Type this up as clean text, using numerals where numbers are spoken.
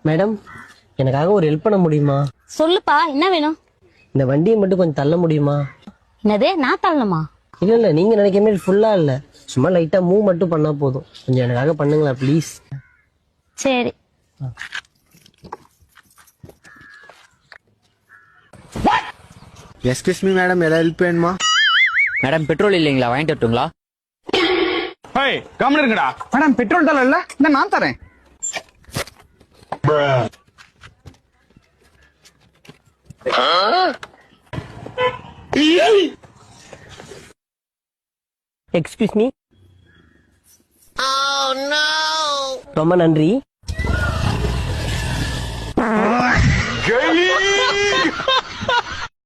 Madam, எனக்காக ஒரு help பண்ண முடியுமா? சொல்லுப்பா, என்ன வேணும்? இந்த வண்டியை மட்டும் கொஞ்சம் தள்ள முடியுமா? என்னது, நான் தள்ளணுமா? இல்ல நீங்க நினைக்கிற மாதிரி ஃபுல்லா இல்ல, சும்மா லைட்டா மூவ் மட்டும் பண்ணா போதும். கொஞ்சம் எனக்காக பண்ணுங்களா ப்ளீஸ்? சரி. எஸ்கியூஸ் மீ மேடம், ஏதாவது ஹெல்ப் வேணுமா? மேடம் பெட்ரோல் இல்லைங்களா, வாங்கிட்டு வரட்டுங்களா? ஹேய், கம்முனு இருங்கடா. மேடம் பெட்ரோல் தரல இல்ல, இந்த நான் தரேன். Excuse me. ரொம்ப நன்றி.